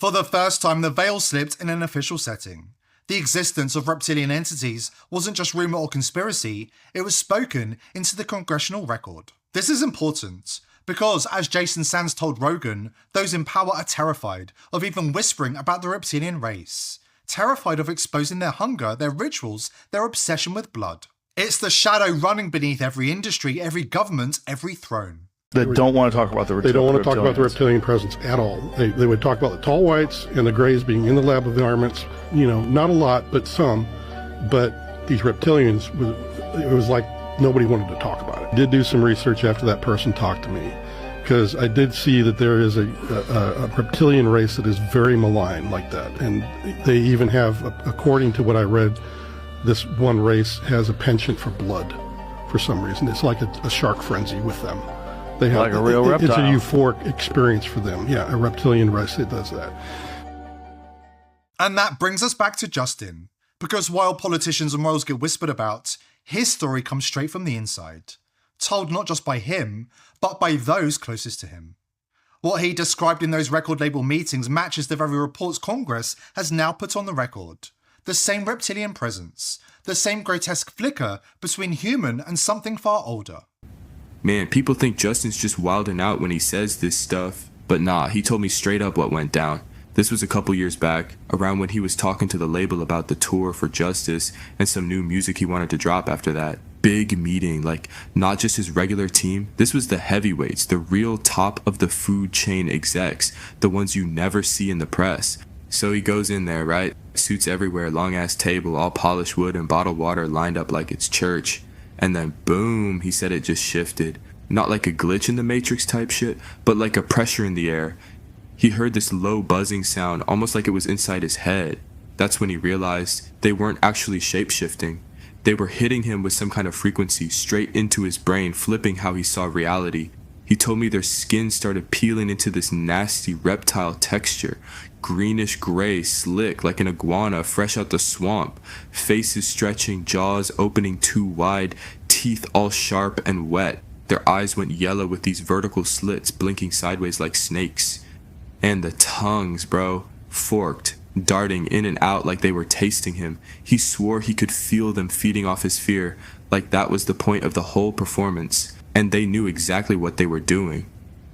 For the first time, the veil slipped in an official setting. The existence of reptilian entities wasn't just rumour or conspiracy, it was spoken into the congressional record. This is important, because as Jason Sands told Rogan, those in power are terrified of even whispering about the reptilian race. Terrified of exposing their hunger, their rituals, their obsession with blood. It's the shadow running beneath every industry, every government, every throne. They don't want to talk about the reptilians. They don't want to talk about the reptilian presence at all. They would talk about the tall whites and the grays being in the lab environments, not a lot, but some. But these reptilians, it was like nobody wanted to talk about it. I did do some research after that person talked to me, because I did see that there is a reptilian race that is very malign like that. And they even have, according to what I read, this one race has a penchant for blood for some reason. It's like a shark frenzy with them. They have, like a real reptile. It's a euphoric experience for them. Yeah, a reptilian race that does that. And that brings us back to Justin, because while politicians and royals get whispered about, his story comes straight from the inside, told not just by him, but by those closest to him. What he described in those record label meetings matches the very reports Congress has now put on the record. The same reptilian presence, the same grotesque flicker between human and something far older. Man, people think Justin's just wilding out when he says this stuff, but nah, he told me straight up what went down. This was a couple years back, around when he was talking to the label about the tour for Justice and some new music he wanted to drop after that. Big meeting, like not just his regular team, this was the heavyweights, the real top of the food chain execs, the ones you never see in the press. So he goes in there, right? Suits everywhere, long ass table, all polished wood and bottled water lined up like it's church. And then boom, he said it just shifted. Not like a glitch in the Matrix type shit, but like a pressure in the air. He heard this low buzzing sound, almost like it was inside his head. That's when he realized they weren't actually shape-shifting. They were hitting him with some kind of frequency straight into his brain, flipping how he saw reality. He told me their skin started peeling into this nasty reptile texture. Greenish gray, slick like an iguana fresh out the swamp, faces stretching, jaws opening too wide, teeth all sharp and wet. Their eyes went yellow with these vertical slits blinking sideways like snakes. And the tongues, bro, forked, darting in and out like they were tasting him. He swore he could feel them feeding off his fear, like that was the point of the whole performance, and they knew exactly what they were doing.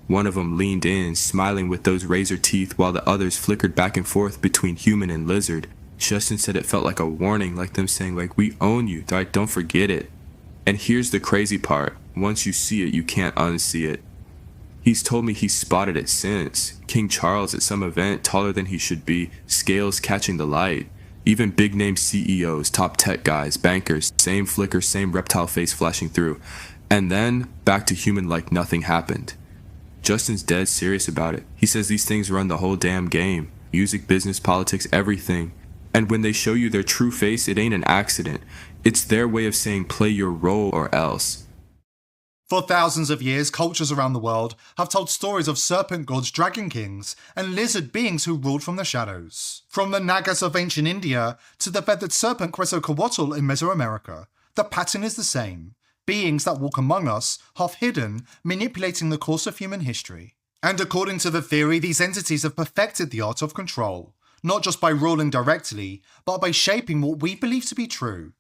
One of them leaned in, smiling with those razor teeth, while the others flickered back and forth between human and lizard. Justin said it felt like a warning, like them saying, like, we own you, right? Don't forget it. And here's the crazy part. Once you see it, you can't unsee it. He's told me he's spotted it since. King Charles at some event, taller than he should be, scales catching the light. Even big-name CEOs, top tech guys, bankers, same flicker, same reptile face flashing through. And then, back to human like nothing happened. Justin's dead serious about it. He says these things run the whole damn game. Music, business, politics, everything. And when they show you their true face, it ain't an accident. It's their way of saying play your role or else. For thousands of years, cultures around the world have told stories of serpent gods, dragon kings, and lizard beings who ruled from the shadows. From the Nagas of ancient India to the feathered serpent Quetzalcoatl in Mesoamerica, the pattern is the same. Beings that walk among us, half hidden, manipulating the course of human history. And according to the theory, these entities have perfected the art of control, not just by ruling directly, but by shaping what we believe to be true.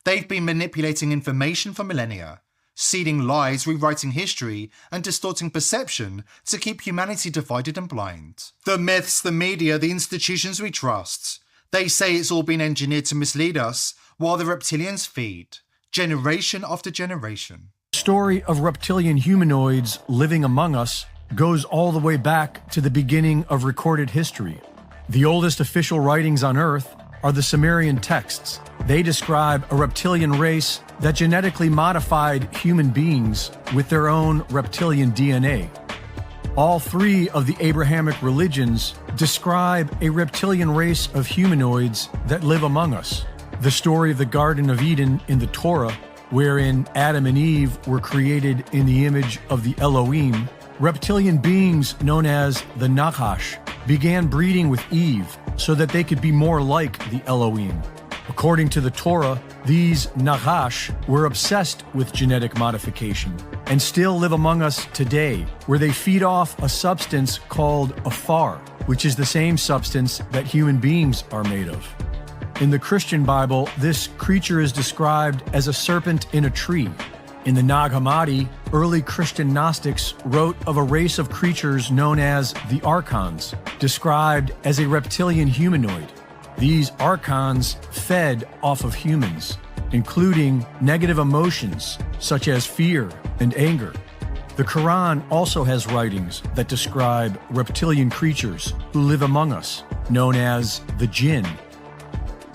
They've been manipulating information for millennia, seeding lies, rewriting history, and distorting perception to keep humanity divided and blind. The myths, the media, the institutions we trust, they say it's all been engineered to mislead us, while the reptilians feed. Generation after generation. The story of reptilian humanoids living among us goes all the way back to the beginning of recorded history. The oldest official writings on Earth are the Sumerian texts. They describe a reptilian race that genetically modified human beings with their own reptilian DNA. All three of the Abrahamic religions describe a reptilian race of humanoids that live among us. The story of the Garden of Eden in the Torah, wherein Adam and Eve were created in the image of the Elohim, reptilian beings known as the Nachash began breeding with Eve so that they could be more like the Elohim. According to the Torah, these Nachash were obsessed with genetic modification and still live among us today, where they feed off a substance called afar. which is the same substance that human beings are made of. In the Christian Bible, this creature is described as a serpent in a tree. In the Nag Hammadi, early Christian Gnostics wrote of a race of creatures known as the Archons, described as a reptilian humanoid. These Archons fed off of humans, including negative emotions such as fear and anger. The Quran also has writings that describe reptilian creatures who live among us, known as the jinn.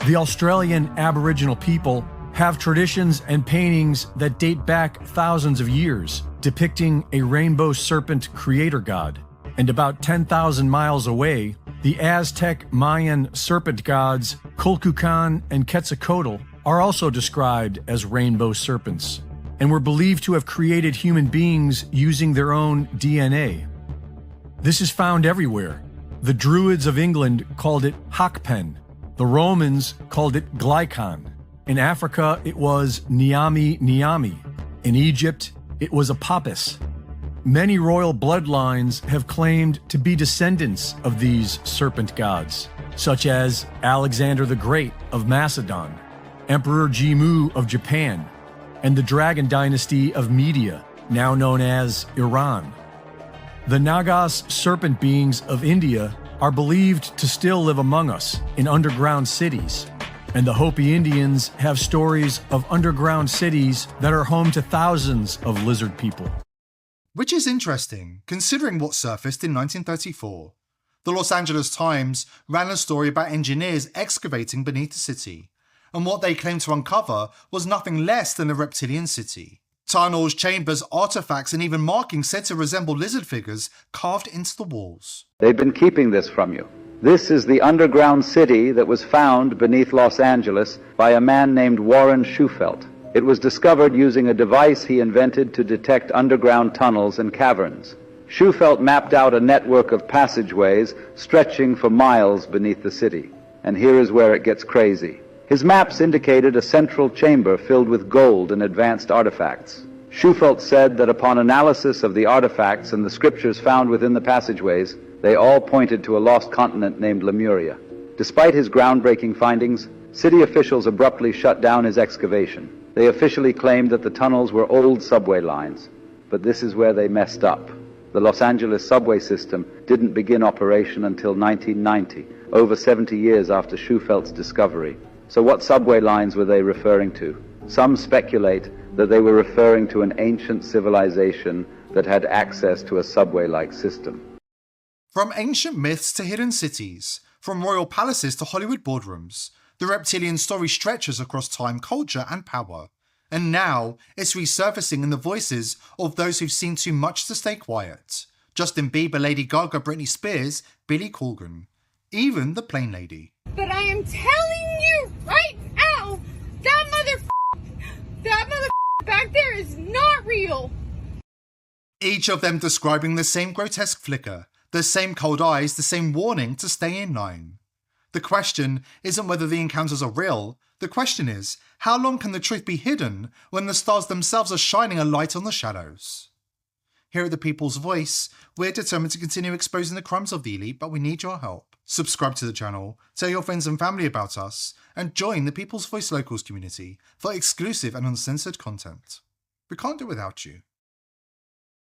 The Australian Aboriginal people have traditions and paintings that date back thousands of years, depicting a rainbow serpent creator god. And about 10,000 miles away, the Aztec Mayan serpent gods Kulkukan and Quetzalcoatl are also described as rainbow serpents, and were believed to have created human beings using their own DNA. This is found everywhere. The Druids of England called it Hakpen. The Romans called it Glykon. In Africa, it was Niami Niami. In Egypt, it was Apapis. Many royal bloodlines have claimed to be descendants of these serpent gods, such as Alexander the Great of Macedon, Emperor Jimmu of Japan, and the Dragon Dynasty of Media, now known as Iran. The Nagas serpent beings of India are believed to still live among us in underground cities, and the Hopi Indians have stories of underground cities that are home to thousands of lizard people. Which is interesting, considering what surfaced in 1934. The Los Angeles Times ran a story about engineers excavating beneath the city, and what they claimed to uncover was nothing less than a reptilian city. Tunnels, chambers, artifacts, and even markings said to resemble lizard figures carved into the walls. They've been keeping this from you. This is the underground city that was found beneath Los Angeles by a man named Warren Shufelt. It was discovered using a device he invented to detect underground tunnels and caverns. Shufelt mapped out a network of passageways stretching for miles beneath the city. And here is where it gets crazy. His maps indicated a central chamber filled with gold and advanced artifacts. Shufelt said that upon analysis of the artifacts and the scriptures found within the passageways, they all pointed to a lost continent named Lemuria. Despite his groundbreaking findings, city officials abruptly shut down his excavation. They officially claimed that the tunnels were old subway lines, but this is where they messed up. The Los Angeles subway system didn't begin operation until 1990, over 70 years after Schufelt's discovery. So what subway lines were they referring to? Some speculate that they were referring to an ancient civilization that had access to a subway-like system. From ancient myths to hidden cities, from royal palaces to Hollywood boardrooms, the reptilian story stretches across time, culture, and power. And now, it's resurfacing in the voices of those who've seen too much to stay quiet. Justin Bieber, Lady Gaga, Britney Spears, Billy Corgan, even the Plain Lady. But I am telling you right now, that back there is not real. Each of them describing the same grotesque flicker, the same cold eyes, the same warning to stay in line. The question isn't whether the encounters are real. The question is, how long can the truth be hidden when the stars themselves are shining a light on the shadows? Here at The People's Voice, we're determined to continue exposing the crimes of the elite, but we need your help. Subscribe to the channel, tell your friends and family about us, and join the People's Voice Locals community for exclusive and uncensored content. We can't do without you.